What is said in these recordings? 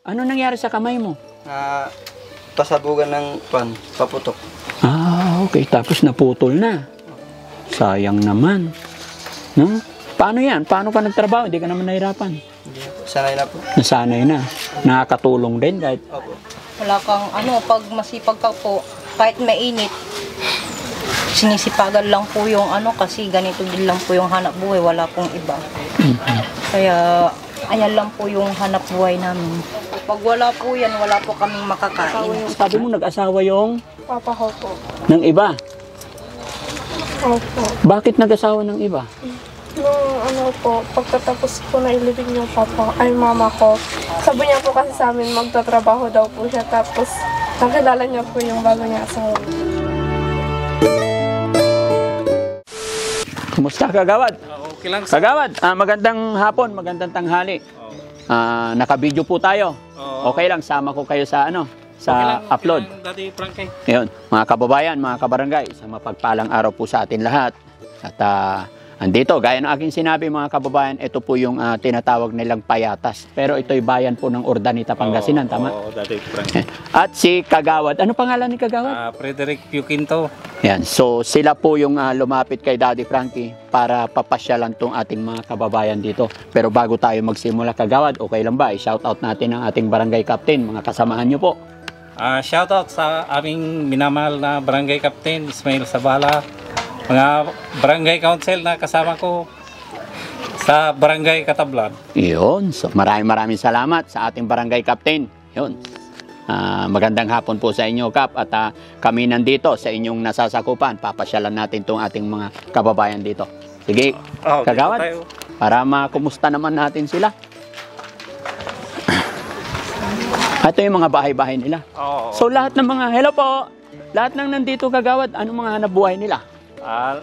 ano nangyari sa kamay mo? Pasabugan ng paputok. Okay. Tapos naputol na. Sayang naman. No? Paano yan? Paano ka nagtrabaho? Hindi ka naman nahirapan. Hindi po. Sanay na po. Nasanay na. Nakakatulong din kahit... Opo. Wala kang pag masipag ka po, kahit mainit, sinisipagan lang po yung kasi ganito din lang po yung hanap buhay, wala pong iba. Kaya, ayan lang po yung hanap buhay namin. Pag wala po yan, wala po kaming makakain. Sabi mo nag-asawa yung... Papa ko po. ng iba. Opo. Bakit nag-asawa ng iba? Nung pagkatapos po na ilibing yung mama ko, sabi niya po kasi sa amin magtatrabaho daw po siya, tapos nakilala niya po yung bago niya asawa. Kumusta kagawad? Okay lang. Kagawad, magandang hapon, magandang tanghali. Naka-video po tayo. Okay lang, sama ko kayo sa upload. Daddy Frankie. Ayun, mga kababayan, mga kabarangay, sa mapagpalang araw po sa atin lahat. At andito, gaya ng aking sinabi mga kababayan, ito po yung tinatawag nilang Payatas. Pero ito'y bayan po ng Urdaneta, Pangasinan, tama? Oo, Daddy Frankie. At si Kagawad, ano pangalan ni Kagawad? Frederick Puquinto. Yan, so sila po yung lumapit kay Daddy Frankie para papasyalan tong ating mga kababayan dito. Pero bago tayo magsimula Kagawad, okay lang ba? I-shoutout natin ang ating barangay captain, mga kasamahan nyo po. Shoutout sa aming minamahal na barangay captain, Ismail Sabala. Mga barangay council na kasama ko sa barangay Katablan. Yun, so maraming salamat sa ating barangay captain. Yun. Magandang hapon po sa inyo, Kap, at kami nandito sa inyong nasasakupan. Papasyalan natin itong ating mga kababayan dito. Sige, Kagawad, para makumusta naman natin sila. Ito yung mga bahay-bahay nila. So lahat ng mga, hello po, lahat ng nandito Kagawad, anong mga hanap buhay nila?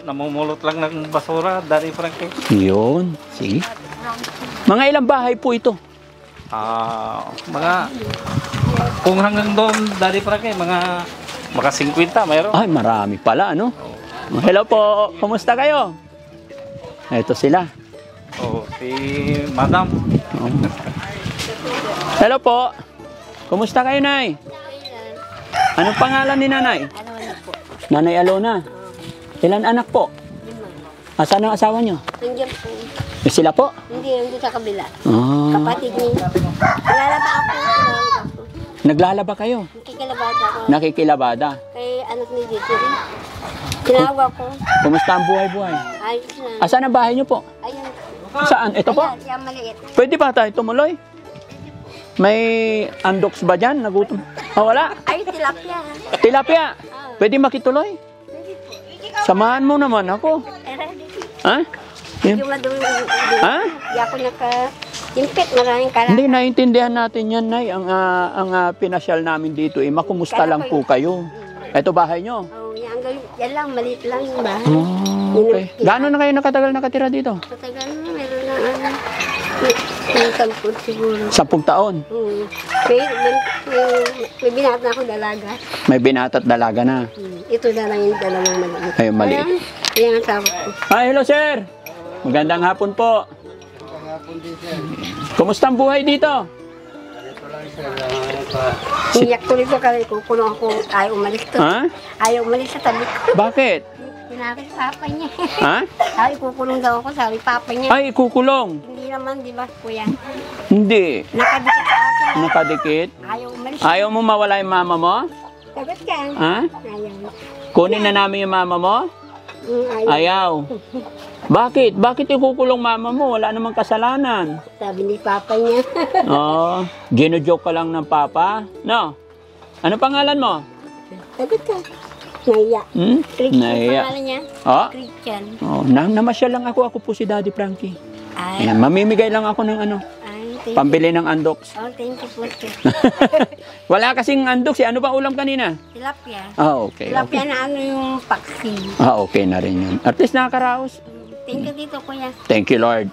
Namumulot lang ng basura, Daddy Frankie. Yun, sige. Mga ilang bahay po ito? Kung hanggang doon, Daddy Frankie, mga 50 mayroon. Ay, marami pala, ano? Hello po, kumusta kayo? Ito sila. Si Madam. Hello po, kumusta kayo, Nay? Anong pangalan ni Nanay? Nanay Alona. Ilan anak po? 5. Asan ang asawa nyo? Nandiyan po. Sila po? Hindi sa kabila. Kapatid niya. Lalaba ako. Naglalaba kayo? Nakikilabada ako. Nakikilabada? Kay anak ni Jitiri. Tinawag ko. Kumusta ang buhay-buhay? Ayos na. Asan ang bahay nyo po? Ayun. Saan? Ito po? Ayan, yung maliit. Pwede ba tayo tumuloy? May andoks ba dyan? Nagutom? Wala? Ay, tilapia. Tilapia? Pwede makituloy? Samahan mo naman ako. Ha? Yung madumi. Ha? Hindi ako naka-impit. Maraming karang. Hindi, naintindihan natin yan, Nay. Ang pinasyal namin dito, makumusta lang po kayo. Ito bahay nyo? Yan lang, maliit lang yung bahay. Okay. Gaano na kayo nakatagal nakatira dito? Matagal na, meron na yung 10 siguro. 10 taon? May binata na ako dalaga. May binata't dalaga na. Ito na lang yung dalawang maliit. Ayun, maliit. Ayan ang sabi ko. Hello, sir. Magandang hapon po. Kumusta ang buhay dito? Iyak tuloy ko kasi kukulong ako. Ayaw umalis to. Ha? Ayaw umalis sa tabi ko. Bakit? Sinabi sa papa niya. Ha? Sabi kukulong daw ako. Sabi papa niya. Ay, kukulong. Hindi naman, di ba, kuya? Hindi. Nakadikit sa akin. Nakadikit. Ayaw umalis. Ayaw mo mawala yung mama mo? Sagot ka. Ha? Ayaw. Kunin na namin yung mama mo? Ayaw. Ayaw. Bakit? Bakit ikukulong mama mo? Wala namang kasalanan. Sabi ni papa niya. Gino-joke ka lang ng papa? No? Ano pangalan mo? Sagot ka. Naiya. Christian Nahiya. pangalan niya. Christian. Namasyal lang ako. Ako po si Daddy Frankie. Ay. Ayan, mamimigay lang ako ng Thank pambili ng andoks. thank you po. Wala kasing andoks. Ano ba ulam kanina? Tilapia. Okay. Tilapia na yung paksi. Okay na rin yun. At least nakakaraos. Thank you dito, kuya. Thank you, Lord.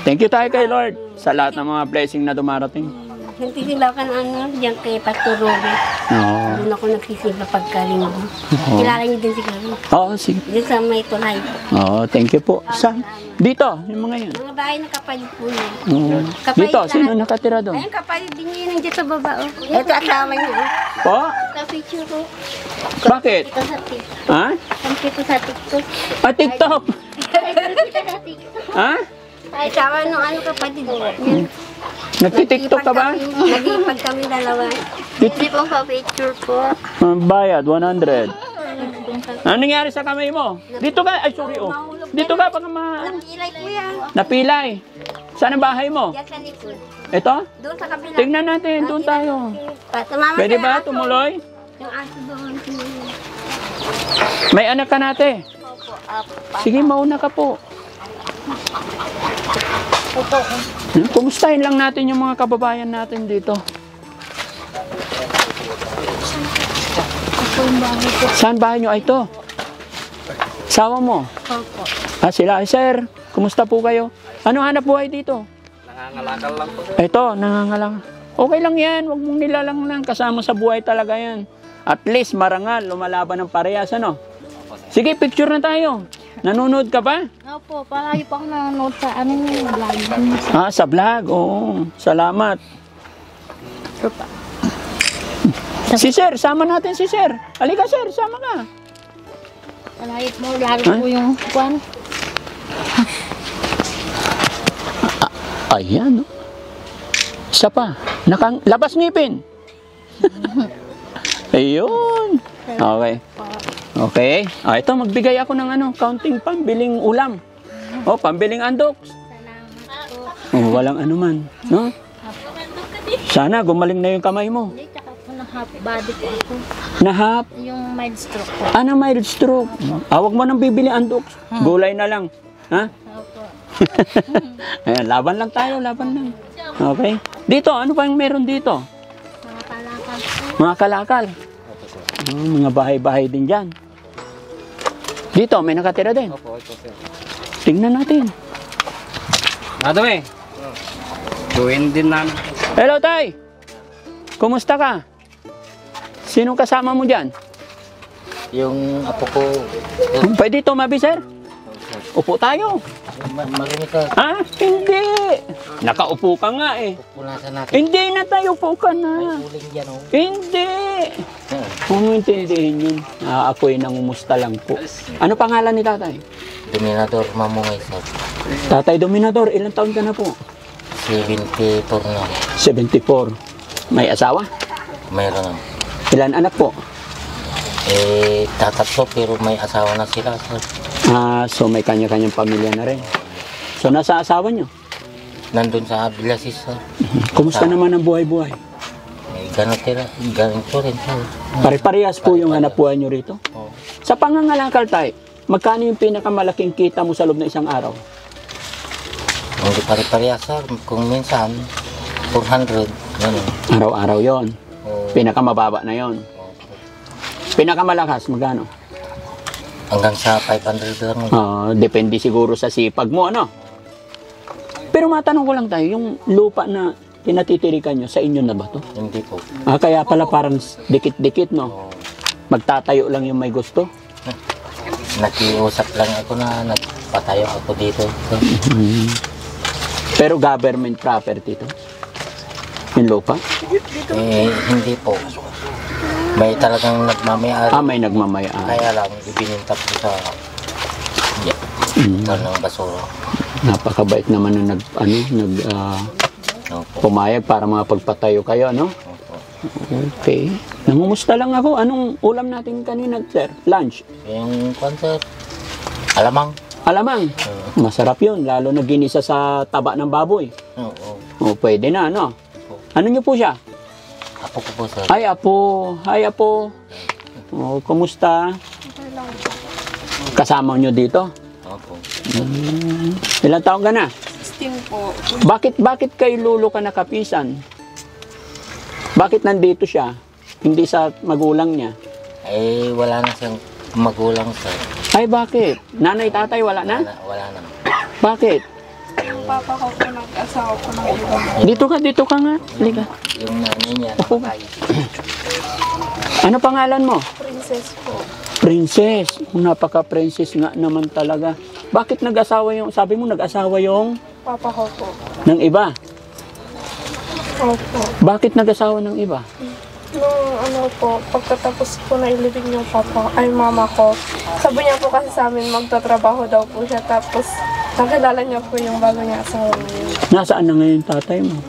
Thank you tayo kay Lord sa lahat ng mga blessing na dumarating. nagsisimba ka ng diyan kay Pastor Rory. Oo. Doon ako nagsisimba pagkalinggo. Kilala niyo din siguro. Oo, sige. Doon sa may tulay. Oo, thank you po. Saan? Dito, yung mga yan. Mga bahay na kapalit po niya. Oo. Dito, sino nakatira doon? Ayun, kapalit din niya nandiyan sa baba. Oh. Ito asawa niya. Oh. Po? Ka-picture ko. Bakit? Ito sa TikTok. Ha? Ito sa TikTok. Ah, TikTok? Kita sa TikTok. Ha? Asawa nung ano kapatid. Yan. Nagtitiktok ka ba? Nag-ipag kami dalawa. Hindi po pa-picture po. Bayad, 100. Ano nangyari sa kamay mo? Dito ka, ay sorry oh. Dito ka, baka Napilay po yan. napilay. Saan ang bahay mo? Yan sa likod. Ito? Doon sa kabila. Tingnan natin, doon tayo. Tumama Pwede sa ba aso. tumuloy? Yung aso doon. May anak ka natin. Opo, apa. Sige, mauna ka po. Kumustahin lang natin yung mga kababayan natin dito. Saan bahay nyo? Ay, ito. Sawa mo? Opo. Ah, sila. Ay, sir, kumusta po kayo? Ano hanap buhay dito? Nangangalakal lang po. Ito, nangangalang. Okay lang yan. Huwag mong nilalang lang. Kasama sa buhay talaga yan. At least, marangal. Lumalaban ng parehas, ano? Sige, picture na tayo. Nanonood ka ba? Opo, palagi po ako nanonood sa ano yung vlog. Ah, sa vlog. Oo. Salamat. Si sir, sama natin si sir. Halika sir, sama ka. Palagi mo, lalo po yung kwan. Ayan. Oh. Isa pa. Labas ngipin. Ayun. Okay. Okay. Ah, ito, magbigay ako ng counting pambiling ulam. Oh, pambiling andok. Oh, walang anuman. No? Sana gumaling na yung kamay mo. Hindi, tsaka po na half body po ako. Nahap. Yung mild stroke po. Ano, mild stroke. Awag mo nang bibili andok. Gulay na lang. Ha? Opo. Ayan, laban lang tayo, laban lang. Okay. Dito, ano pa yung meron dito? Mga palakal po. Mga kalakal. Mga bahay-bahay din dyan. Dito, may nakatira din. Opo, ito sir. Tingnan natin. Madami. Tuwin din namin. Hello, Tay. Kumusta ka? Sinong kasama mo dyan? Yung apo ko, Pwede tumabi, sir? Upo tayo. marinig ka, Ha? Hindi. Nakaupo ka nga eh. punasan natin. Hindi na tayo, upo ka na. Uling dyan, oh. Hindi. Kung mo intindihin yun, ako'y nangumusta lang po. Ano pangalan ni tatay? Dominador Mamungay, sir. Tatay Dominador, ilang taon ka na po? 74 na. 74. May asawa? Mayroon na. Ilan anak po? Tatatlo pero may asawa na sila, sir. So may kanya-kanyang pamilya na rin. So nasa asawa nyo? Nandun sa Abilasis, sir. Kumusta naman ang buhay-buhay? Ganito rin, sir. Pare-parehas po yung hanap buhay nyo rito? Oh. Sa pangangalakal tayo, magkano yung pinakamalaking kita mo sa loob ng isang araw? Hindi pare-parehas, sir. Kung minsan, 400, gano'n. Araw-araw yon. Oh, Pinakamababa na yon. Pinakamalakas, magkano? hanggang sa 500 lang. Depende siguro sa sipag mo, ano? Pero matanong ko lang tayo, yung lupa na tinatitirikan nyo, sa inyo na ba to? Hindi po. Kaya pala parang dikit-dikit, no? Oh, Magtatayo lang yung may gusto. nakiusap lang ako na nagpatayo ako dito, sir. Pero government property to. Yung lupa. Hindi po. May talagang nagmamayari. May nagmamayaan. Kaya lang, ibininta ko sa ng basura. Napakabait naman na Opo. pumayag para makapagpatayo kayo, no? Opo. Okay. Nangumusta lang ako. Anong ulam natin kanina, sir? Lunch? Yung kwanser, alamang. Alamang. Masarap yun. Lalo na ginisa sa taba ng baboy. Oo. Pwede na, no? Ano nyo po siya? Apo ko po, sir. Ay, apo. Hi, apo. Kumusta? Kasama nyo dito? Opo. Ilang taon ka na? 16 po. Bakit kay Lolo ka nakapisan? Bakit nandito siya? Hindi sa magulang niya? Wala na siyang magulang, sir. Ay, bakit? Nanay, tatay, wala na? Wala na. Bakit? yung papa ko po nag-asawa po ng iba. Dito ka nga. Liga. Yung nanay niya, Opo. namatay. Ano pangalan mo? Princess po. Princess. Napaka-princess nga naman talaga. Bakit nag-asawa yung, sabi mo nag-asawa yung Papa ko po. ng iba? Opo. Bakit nag-asawa ng iba? Nung ano po, pagkatapos po na ilibing yung mama ko, sabi niya po kasi sa amin magtatrabaho daw po siya. Tapos nakilala niya po yung bago niya asawa ngayon. Nasaan na ngayon tatay mo?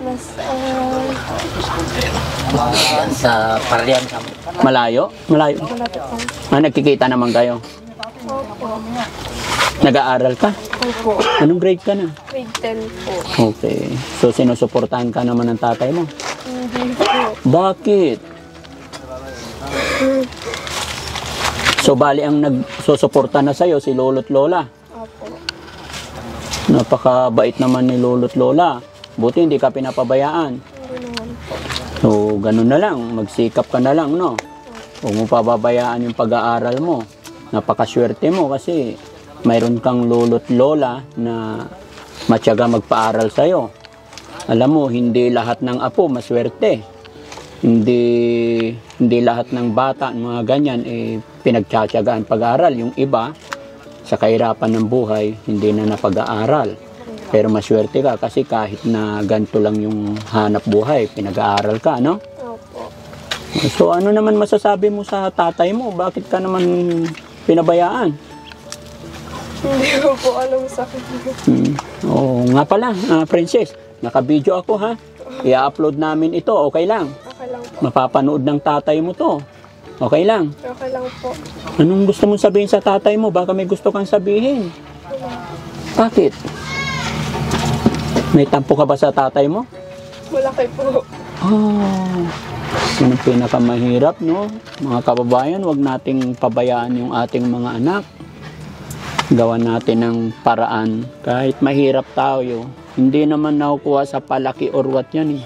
Sa Parlian kami. Malayo? Malayo. Malapit lang. Nagkikita naman kayo. Opo. Nag-aaral ka? Opo. Anong grade ka na? Grade 10 po. Okay. So, sinusuportahan ka naman ng tatay mo? Hindi po. Bakit? So, bali ang nagsusuporta na sa'yo, si lolo't lola. Opo. Napakabait naman ni lolo't lola. Buti hindi ka pinapabayaan. Hindi naman po. So, ganun na lang. Magsikap ka na lang, no? Huwag mo pababayaan yung pag-aaral mo. Napakaswerte mo kasi mayroon kang lolo't lola na matyaga magpaaral sa'yo. Alam mo, hindi lahat ng apo maswerte. Hindi lahat ng bata, mga ganyan, pinagtsatsagaan pag-aaral. Yung iba, sa kahirapan ng buhay, hindi na napag-aaral. Pero maswerte ka kasi kahit na ganito lang yung hanap buhay, pinag-aaral ka, no? Opo. So ano naman masasabi mo sa tatay mo? Bakit ka naman pinabayaan? Hindi ko po alam sa kanya. Oo nga pala, Princess, naka-video ako ha. I-upload namin ito, okay lang. Okay lang po. Mapapanood ng tatay mo to. Okay lang. Okay lang po. Anong gusto mong sabihin sa tatay mo? Baka may gusto kang sabihin. Bakit? May tampo ka ba sa tatay mo? Malaki po. Oh, yun ang pinakamahirap, no? Mga kababayan, wag nating pabayaan yung ating mga anak. Gawan natin ng paraan. Kahit mahirap tayo, hindi naman nakukuha sa palaki or what yan eh.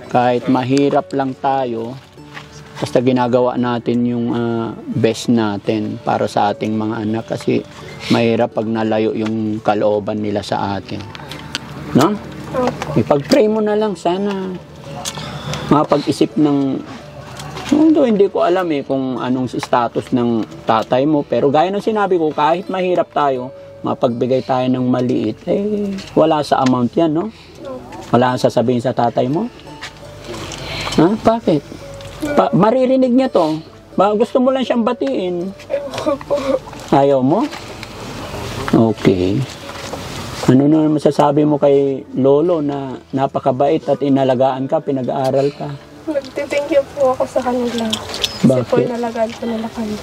Kahit mahirap lang tayo, basta ginagawa natin yung best natin para sa ating mga anak kasi mahirap pag nalayo yung kalooban nila sa atin. No? Opo. Ipag-pray mo na lang sana mapag-isip ng hindi ko alam kung anong status ng tatay mo pero gaya ng sinabi ko kahit mahirap tayo mapagbigay tayo ng maliit wala sa amount yan, no? Wala kang sasabihin sa tatay mo? Ha? Bakit? Maririnig niya to. Gusto mo lang siyang batiin. Ayaw mo? Okay. Ano na masasabi mo kay lolo na napakabait at inalagaan ka, pinag-aaral ka? Nagtithank you po ako sa kanila. Kasi po Bakit? inalagaan po nila kami.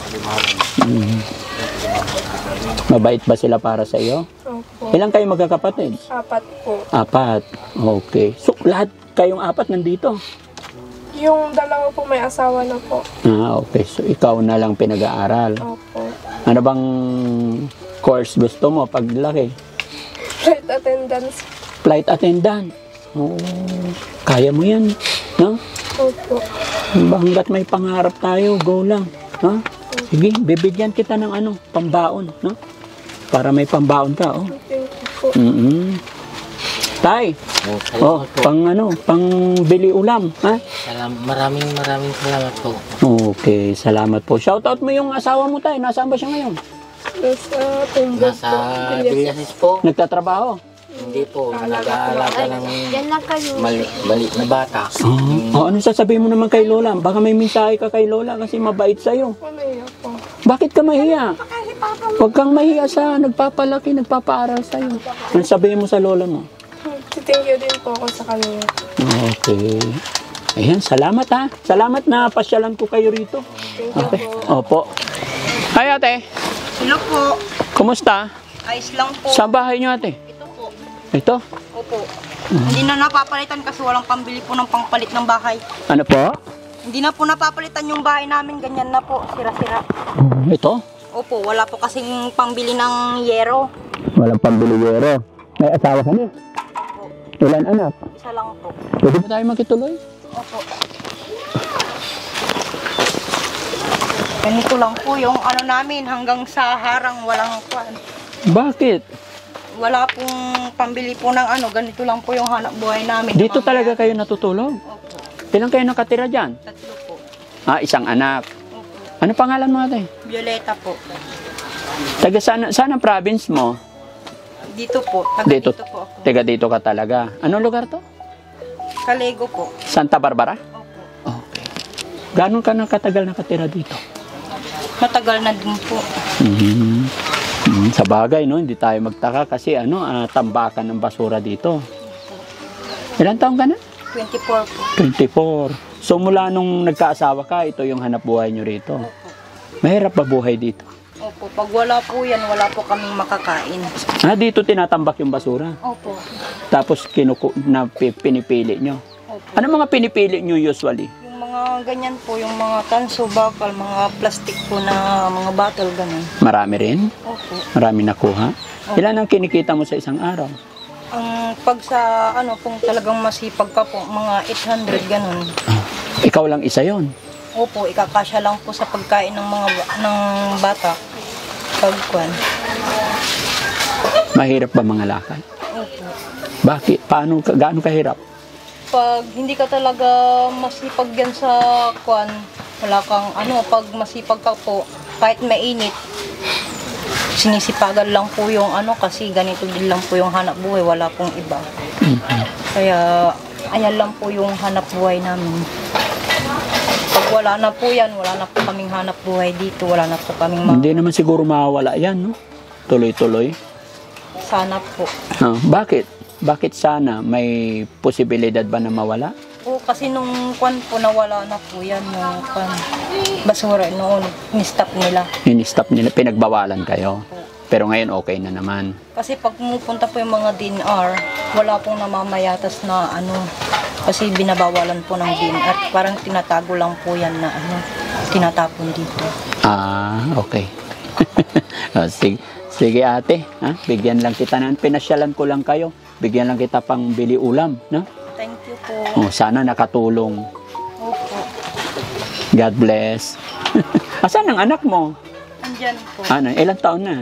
Mabait ba sila para sa iyo? Opo. Ilang kayo magkakapatid? 4 po. 4. Okay. So, lahat kayong 4 nandito? Yung 2 po may asawa na po. Okay. So, ikaw na lang pinag-aaral. Opo. Ano bang course gusto mo paglaki? Flight attendance. Flight attendant. Oh, kaya mo yan. No? Opo. Hanggat may pangarap tayo, go lang. No? Sige, bibigyan kita ng pambaon. No? Para may pambaon ka. Oh. Thank you po. Tay, pang bili ulam. Ha? Maraming salamat po. Okay, salamat po. Shoutout mo yung asawa mo, Tay. Nasaan ba siya ngayon? Nasa Tumbo Nasa po. Villasis po. Nagtatrabaho? Hindi po, nag-aalaga ng Yan lang kayo. mali na bata. Ano sasabihin mo naman kay Lola? Baka may mensahe ka kay Lola kasi mabait sa'yo. Ano yun po? Bakit ka mahiya? Huwag kang mahiya sa nagpapalaki, nagpapaaral sa'yo. Ano sabihin mo sa Lola mo? Thank you din po ako sa kanila. Okay. Ayan, salamat ha. Salamat na pasyalan ko kayo rito. Thank you Okay. po. Opo. Hi ate. Hello po. Kumusta? Ayos lang po. Saan bahay niyo ate? Ito po. Ito? Opo. Hindi na napapalitan kasi walang pambili po ng pangpalit ng bahay. Ano po? Hindi na po napapalitan yung bahay namin. Ganyan na po. Sira-sira. Ito? Opo. Wala po kasing pambili ng yero. Walang pambiligero. May asawa ka na? Ilan anak? Isa lang po. Pwede ba tayo makituloy? Opo. Ganito lang po yung namin hanggang sa harang walang kwan. Bakit? wala pong pambili po ng ano, ganito lang po yung hanap buhay namin. Dito Mamaya- talaga kayo natutulog? Opo, Ilan kayo nakatira dyan? 3 po. Isang anak. Opo, Ano pangalan mo ate? Violeta po. Taga saan ang province mo? Dito po, taga Dito. dito po ako. Taga dito ka talaga. Anong lugar to? Kalego po. Santa Barbara? Opo. Okay. Gano'n ka nakatagal nakatira dito? Matagal na din po. Sa bagay, no? Hindi tayo magtaka kasi tambakan ng basura dito. Ilan taong ka na? 24 po. 24. So mula nung nagkaasawa ka, ito yung hanap buhay nyo rito. Mahirap ba buhay dito? Opo, pag wala po yan, wala po kaming makakain. Dito tinatambak yung basura. Opo. Tapos pinipili nyo. Opo. Ano mga pinipili nyo usually? Yung mga ganyan po, yung mga tanso, bakal, mga plastic po na mga bottle, ganun. Marami rin? Opo. Marami nakuha? Ilan ang kinikita mo sa isang araw? Ang pag sa kung talagang masipag ka po, mga 800 ganun. Ikaw lang isa yon. Opo, ikakasya lang po sa pagkain ng ng bata. Pagkuan. Mahirap ba mga lakad? Opo. Bakit? Gaano kahirap? Pag hindi ka talaga masipag yan sa kuan, wala kang pag masipag ka po, kahit mainit, sinisipagan lang po yung kasi ganito din lang po yung hanap buhay, wala pong iba. Kaya ayan lang po yung hanap buhay namin. Pag wala na po yan, wala na po kaming hanap buhay dito, wala na po kaming Hindi naman siguro mawawala yan, no? Tuloy-tuloy. sana po. Bakit? Bakit sana? May posibilidad ba na mawala? O kasi nung kwan po nawala na po yan, yung kwan, basura noon, ni-stop nila. In-stop nila, pinagbawalan kayo. Pero ngayon okay na naman. Kasi pag pumupunta po yung mga DNR, wala pong namamayatas na kasi binabawalan po ng DNR. Parang tinatago lang po yan na tinatapon dito. Okay. Sige ate, bigyan lang kita pinasyalan ko lang kayo. Bigyan lang kita pang bili ulam, no? Thank you po. Sana nakatulong. Opo. God bless. Asan ang anak mo? Andyan po. Ilang taon na?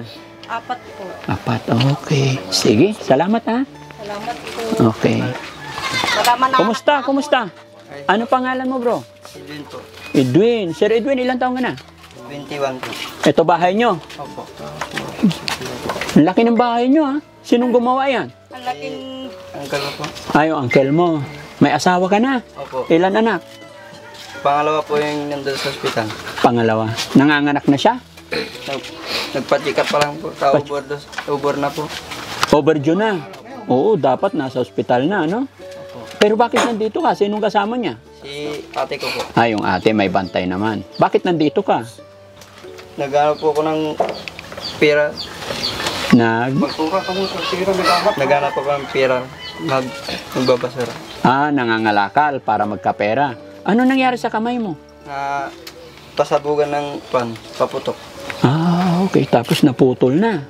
4 po. 4, okay. Sige, salamat Salamat po. Okay. Kumusta? Ano pangalan mo bro? Edwin po. Edwin. Sir Edwin, ilang taon ka na? 21 po. Ito bahay nyo. Opo. Ang laki ng bahay nyo Sinong gumawa yan? Ang laking Uncle mo po. Yung uncle mo. May asawa ka na? Opo. Ilan anak? Pangalawa po yung nandun sa ospital. Pangalawa. Nanganganak na siya? Nagpa-check up pa lang po. Ubor na po. Overdue na. Oo, dapat nasa ospital na, no? Pero bakit nandito ka? Sinong kasama niya? Si ate ko po. Yung ate may bantay naman. Bakit nandito ka? Naghanap po ako ng pera. Naghanap po ako ng pera. Magbabasura. Nangangalakal para magkapera. Ano nangyari sa kamay mo? Pasabugan ng paputok. Okay. Tapos naputol na.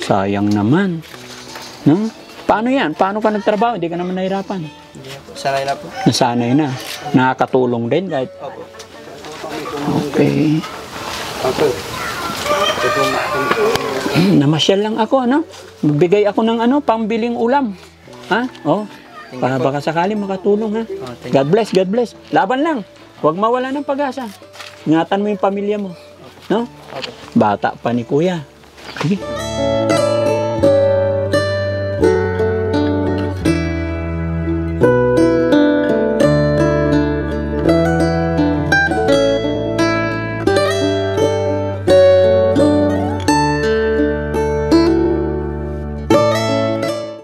Sayang naman. No? Paano yan? Paano ka nagtrabaho? Hindi ka naman nahirapan. Sanay na po. Nasanay na. Nakakatulong din kahit... Opo. Okay. Namasyal lang ako, Magbigay ako ng pambiling ulam. Para baka sakali makatulong, Thank you. God bless, God bless. Laban lang. Huwag mawala ng pag-asa. Ingatan mo yung pamilya mo. No? Opo. Bata pa ni kuya. Sige.